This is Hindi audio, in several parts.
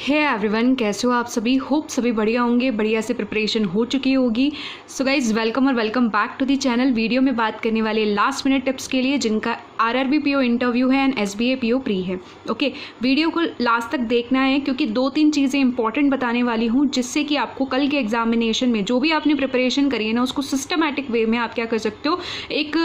हे एवरीवन, कैसे हो आप सभी। होप सभी बढ़िया होंगे, बढ़िया से प्रिपरेशन हो चुकी होगी। सो गाइज वेलकम और welcome back to the channel. Video में बात करने वाले लास्ट मिनट टिप्स के लिए जिनका आरआरबी पीओ इंटरव्यू है एंड एसबीए पीओ प्री है। ओके, वीडियो को लास्ट तक देखना है क्योंकि 2-3 चीज़ें इंपॉर्टेंट बताने वाली हूँ जिससे कि आपको कल के एग्जामिनेशन में जो भी आपने प्रिपरेशन करी है ना उसको सिस्टमैटिक वे में आप क्या कर सकते हो, एक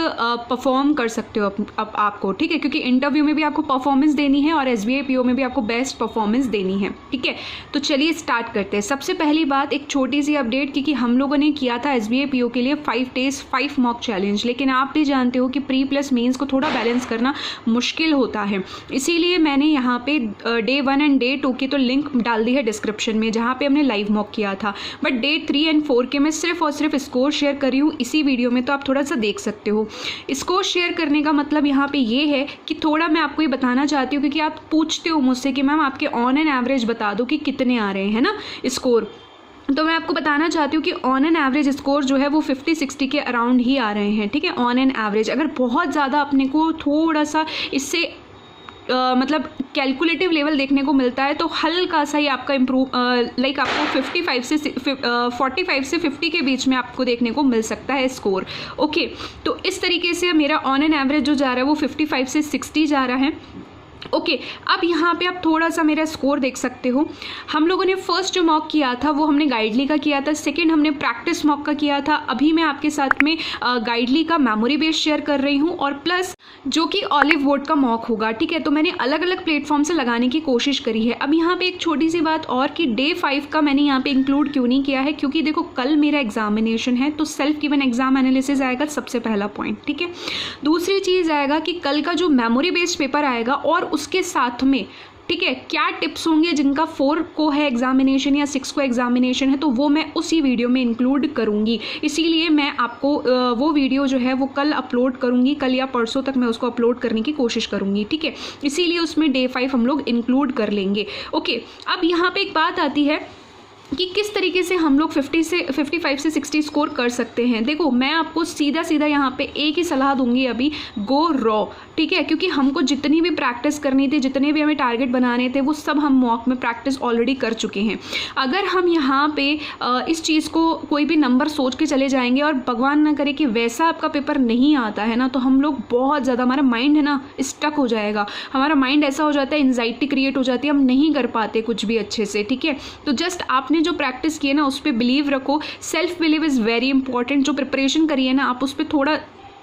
परफॉर्म कर सकते हो आपको। ठीक है, क्योंकि इंटरव्यू में भी आपको परफॉर्मेंस देनी है और एसबीए पीओ में भी आपको बेस्ट परफॉर्मेंस देनी है। ठीक है, तो चलिए स्टार्ट करते हैं। सबसे पहली बात, एक छोटी सी अपडेट, क्योंकि हम लोगों ने किया था एसबीए पीओ के लिए 5 days 5 मॉक चैलेंज, लेकिन आप भी जानते हो कि प्री प्लस मेंस को थोड़ा बैलेंस करना मुश्किल होता है। इसीलिए मैंने यहाँ पे डे 1 एंड डे 2 की तो लिंक डाल दी है डिस्क्रिप्शन में, जहाँ पे हमने लाइव मॉक किया था। बट डे 3 एंड 4 के मैं सिर्फ और सिर्फ स्कोर शेयर करी हूँ इसी वीडियो में, तो आप थोड़ा सा देख सकते हो। स्कोर शेयर करने का मतलब यहाँ पे ये है कि थोड़ा मैं आपको ये बताना चाहती हूँ, क्योंकि आप पूछते हो मुझसे कि मैम आपके ऑन एन एवरेज बता दो कि कितने आ रहे हैं ना स्कोर। तो मैं आपको बताना चाहती हूँ कि ऑन एन एवरेज स्कोर जो है वो 50-60 के अराउंड ही आ रहे हैं। ठीक है, ऑन एन एवरेज। अगर बहुत ज़्यादा अपने को थोड़ा सा इससे मतलब कैलकुलेटिव लेवल देखने को मिलता है तो हल्का सा ही आपका इम्प्रूव लाइक आपको 45 से 50 के बीच में आपको देखने को मिल सकता है स्कोर। ओके, तो इस तरीके से मेरा ऑन एन एवरेज जो जा रहा है वो 55 से 60 जा रहा है। ओके, अब यहाँ पे आप थोड़ा सा मेरा स्कोर देख सकते हो। हम लोगों ने फर्स्ट जो मॉक किया था वो हमने गाइडली का किया था, सेकंड हमने प्रैक्टिस मॉक का किया था। अभी मैं आपके साथ में गाइडली का मेमोरी बेस शेयर कर रही हूँ और प्लस जो कि ऑलिव बोर्ड का मॉक होगा। ठीक है, तो मैंने अलग अलग प्लेटफॉर्म से लगाने की कोशिश करी है। अब यहाँ पे एक छोटी सी बात और कि डे 5 का मैंने यहाँ पे इंक्लूड क्यों नहीं किया है, क्योंकि देखो कल मेरा एग्जामिनेशन है तो सेल्फ गिवन एग्जाम एनालिसिस आएगा सबसे पहला पॉइंट। ठीक है, दूसरी चीज़ आएगा कि कल का जो मेमोरी बेस्ड पेपर आएगा और उसके साथ में ठीक है क्या टिप्स होंगे जिनका 4 को है एग्जामिनेशन या 6 को एग्जामिनेशन है, तो वो मैं उसी वीडियो में इंक्लूड करूंगी। इसीलिए मैं आपको वो वीडियो जो है वो कल अपलोड करूंगी, कल या परसों तक मैं उसको अपलोड करने की कोशिश करूंगी। ठीक है, इसीलिए उसमें डे 5 हम लोग इंक्लूड कर लेंगे। ओके, अब यहाँ पे एक बात आती है कि किस तरीके से हम लोग 55 से 60 स्कोर कर सकते हैं। देखो, मैं आपको सीधा सीधा यहाँ पे एक ही सलाह दूंगी अभी, गो रॉ। ठीक है, क्योंकि हमको जितनी भी प्रैक्टिस करनी थी, जितने भी हमें टारगेट बनाने थे, वो सब हम मॉक में प्रैक्टिस ऑलरेडी कर चुके हैं। अगर हम यहाँ पे इस चीज़ को कोई भी नंबर सोच के चले जाएंगे और भगवान ना करे कि वैसा आपका पेपर नहीं आता है ना, तो हम लोग बहुत ज़्यादा, हमारा माइंड है ना स्टक हो जाएगा। हमारा माइंड ऐसा हो जाता है, एंजाइटी क्रिएट हो जाती है, हम नहीं कर पाते कुछ भी अच्छे से। ठीक है, तो जस्ट आपने जो प्रैक्टिस की है ना उस पर बिलीव रखो। Self believe is very important. जो प्रिपरेशन करी है ना आप उस पर थोड़ा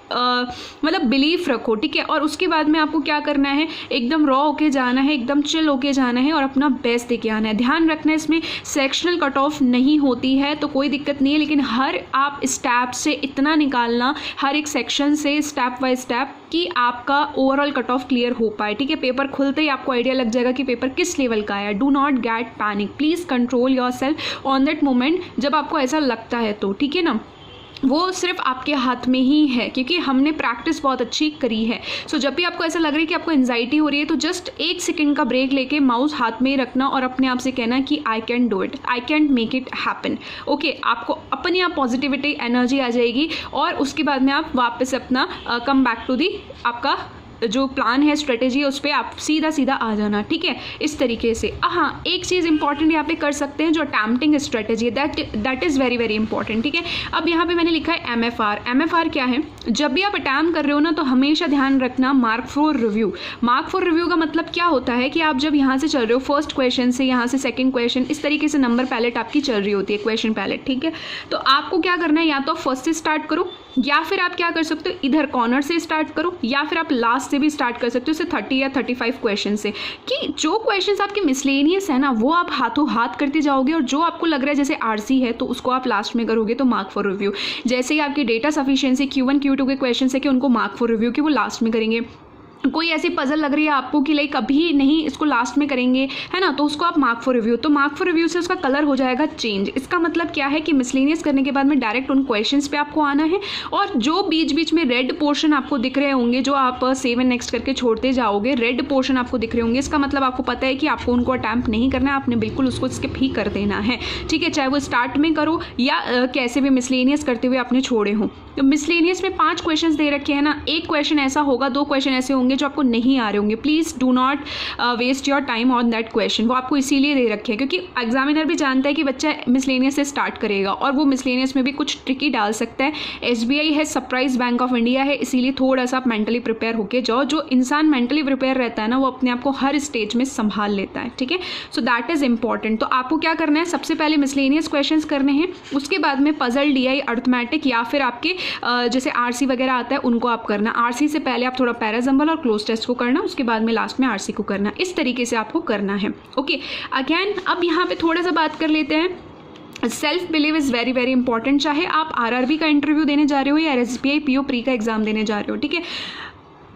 मतलब बिलीफ रखो। ठीक है, और उसके बाद में आपको क्या करना है, एकदम रॉ होके जाना है, एकदम चिल होके जाना है और अपना बेस्ट देके आना है। ध्यान रखना है इसमें सेक्शनल कट ऑफ नहीं होती है तो कोई दिक्कत नहीं है, लेकिन हर आप स्टेप से इतना निकालना, हर एक सेक्शन से स्टेप बाय स्टेप, कि आपका ओवरऑल कट ऑफ क्लियर हो पाए। ठीक है, पेपर खुलते ही आपको आइडिया लग जाएगा कि पेपर किस लेवल का है। Do not get panic, please control your self on that moment जब आपको ऐसा लगता है तो। ठीक है ना, वो सिर्फ आपके हाथ में ही है क्योंकि हमने प्रैक्टिस बहुत अच्छी करी है। सो जब भी आपको ऐसा लग रहा है कि आपको एंजाइटी हो रही है तो जस्ट 1 सेकंड का ब्रेक लेके माउस हाथ में ही रखना और अपने आप से कहना कि I can do it, I can make it happen. Okay, आपको अपनी आप पॉजिटिविटी एनर्जी आ जाएगी और उसके बाद में आप वापस अपना कम बैक टू दी आपका जो प्लान है, स्ट्रेटेजी है, उस पर आप सीधा सीधा आ जाना। ठीक है, इस तरीके से। हाँ, एक चीज़ इंपॉर्टेंट यहाँ पे कर सकते हैं जो अटैम्प्टिंग स्ट्रेटेजी है, that is very very important. ठीक है, अब यहाँ पे मैंने लिखा है MFR क्या है। जब भी आप अटैम्प्ट कर रहे हो ना तो हमेशा ध्यान रखना mark for review. Mark for review का मतलब क्या होता है कि आप जब यहाँ से चल रहे हो फर्स्ट क्वेश्चन से, यहाँ से सेकेंड क्वेश्चन, इस तरीके से नंबर पैलेट आपकी चल रही होती है, क्वेश्चन पैलेट। ठीक है, तो आपको क्या करना है, या तो फर्स्ट से स्टार्ट करो या फिर आप क्या कर सकते हो, इधर कॉर्नर से स्टार्ट करो या फिर आप लास्ट से भी स्टार्ट कर सकते हो, जैसे 30 या 35 क्वेश्चन से, कि जो क्वेश्चंस आपके मिसलेनियस है ना वो आप हाथों हाथ करते जाओगे और जो आपको लग रहा है जैसे आरसी है तो उसको आप लास्ट में करोगे, तो मार्क फॉर रिव्यू। जैसे ही आपकी डेटा सफिशिएंसी Q1 Q2 के क्वेश्चन है कि उनको मार्क फॉर रिव्यू के वो लास्ट में करेंगे। कोई ऐसी पजल लग रही है आपको कि लाइक अभी नहीं, इसको लास्ट में करेंगे, है ना, तो उसको आप मार्क फॉर रिव्यू। तो मार्क फॉर रिव्यू से उसका कलर हो जाएगा चेंज। इसका मतलब क्या है कि मिसलेनियस करने के बाद में डायरेक्ट उन क्वेश्चंस पे आपको आना है और जो बीच बीच में रेड पोर्शन आपको दिख रहे होंगे, जो आप सेव एंड नेक्स्ट करके छोड़ते जाओगे, रेड पोर्शन आपको दिख रहे होंगे, इसका मतलब आपको पता है कि आपको उनको अटैम्प्ट नहीं करना है, आपने बिल्कुल उसको स्किप ही कर देना है। ठीक है, चाहे वो स्टार्ट में करो या कैसे भी मिसलेनियस करते हुए आपने छोड़े हों। तो मिसलेनियस में 5 क्वेश्चन दे रखे हैं ना, एक क्वेश्चन ऐसा होगा, 2 क्वेश्चन ऐसे होंगे होंगे जो आपको नहीं आ रहे होंगे, please do not waste your time on that question. वो आपको इसीलिए दे रखे हैं क्योंकि एग्जामिनर भी जानता है कि बच्चा मिसलेनियस से स्टार्ट करेगा और वो मिसलेनियस में भी कुछ ट्रिकी डाल सकता है। SBI है, सरप्राइज बैंक ऑफ इंडिया है, इसीलिए थोड़ा सा आप मेंटली प्रिपेयर होके जाओ। जो इंसान मेंटली प्रिपेयर रहता है ना, वो अपने आप को हर स्टेज में संभाल लेता है, ठीक है। So that is important. तो आपको क्या करना है, सबसे पहले मिसलेनियस क्वेश्चंस करने हैं, उसके बाद में पजल, DI, अर्थमेटिक या फिर आपके जैसे RC वगैरह आता है उनको आप करना। RC से पहले आप थोड़ा पैराजम्बल और क्लोज टेस्ट को करना, उसके बाद में लास्ट में RC को करना। इस तरीके से आपको करना है, ओके। अगेन अब यहाँ पे थोड़ा सा बात कर लेते हैं। Self believe is very very important, चाहे आप RRB का इंटरव्यू देने जा रहे हो या SBI PO प्री का एग्जाम देने जा रहे हो, ठीक है।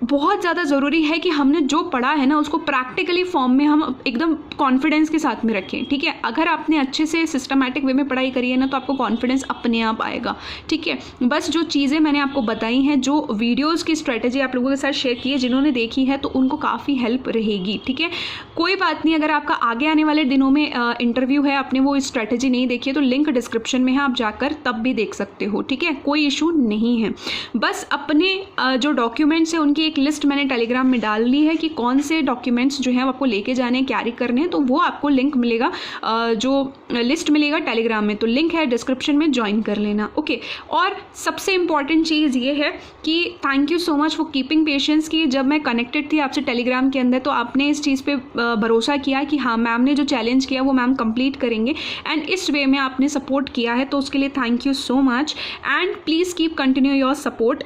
बहुत ज़्यादा ज़रूरी है कि हमने जो पढ़ा है ना उसको प्रैक्टिकली फॉर्म में हम एकदम कॉन्फिडेंस के साथ में रखें, ठीक है। अगर आपने अच्छे से सिस्टमैटिक वे में पढ़ाई करी है ना तो आपको कॉन्फिडेंस अपने आप आएगा, ठीक है। बस जो चीज़ें मैंने आपको बताई हैं, जो वीडियोज़ की स्ट्रेटेजी आप लोगों के साथ शेयर की है, जिन्होंने देखी है तो उनको काफ़ी हेल्प रहेगी, ठीक है। कोई बात नहीं, अगर आपका आगे आने वाले दिनों में इंटरव्यू है, आपने वो स्ट्रेटेजी नहीं देखी है तो लिंक डिस्क्रिप्शन में है, आप जाकर तब भी देख सकते हो, ठीक है। कोई इशू नहीं है। बस अपने जो डॉक्यूमेंट्स हैं उनकी एक लिस्ट मैंने टेलीग्राम में डाल ली है कि कौन से डॉक्यूमेंट्स जो हैं आपको लेके जाने हैं, कैरी करने हैं। तो वो आपको लिंक मिलेगा, जो लिस्ट मिलेगा टेलीग्राम में, तो लिंक है डिस्क्रिप्शन में, ज्वाइन कर लेना, ओके। और सबसे इंपॉर्टेंट चीज़ ये है कि thank you so much for keeping patience की जब मैं कनेक्टेड थी आपसे टेलीग्राम के अंदर तो आपने इस चीज़ पे भरोसा किया कि हाँ मैम ने जो चैलेंज किया वो मैम कंप्लीट करेंगे, एंड इस वे में आपने सपोर्ट किया है, तो उसके लिए thank you so much and please keep continue your support.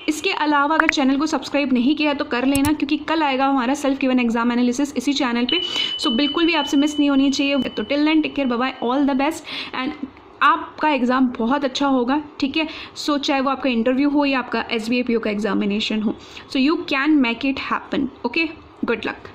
इसके अलावा अगर चैनल को सब्सक्राइब नहीं किया है तो कर लेना, क्योंकि कल आएगा हमारा सेल्फ गिवन एग्जाम एनालिसिस इसी चैनल पे, सो बिल्कुल भी आपसे मिस नहीं होनी चाहिए। तो till then take care, bye bye, all the best, and आपका एग्ज़ाम बहुत अच्छा होगा, ठीक है। सो चाहे वो आपका इंटरव्यू हो या आपका SBI PO का एग्जामिनेशन हो, so you can make it happen, okay. Good luck.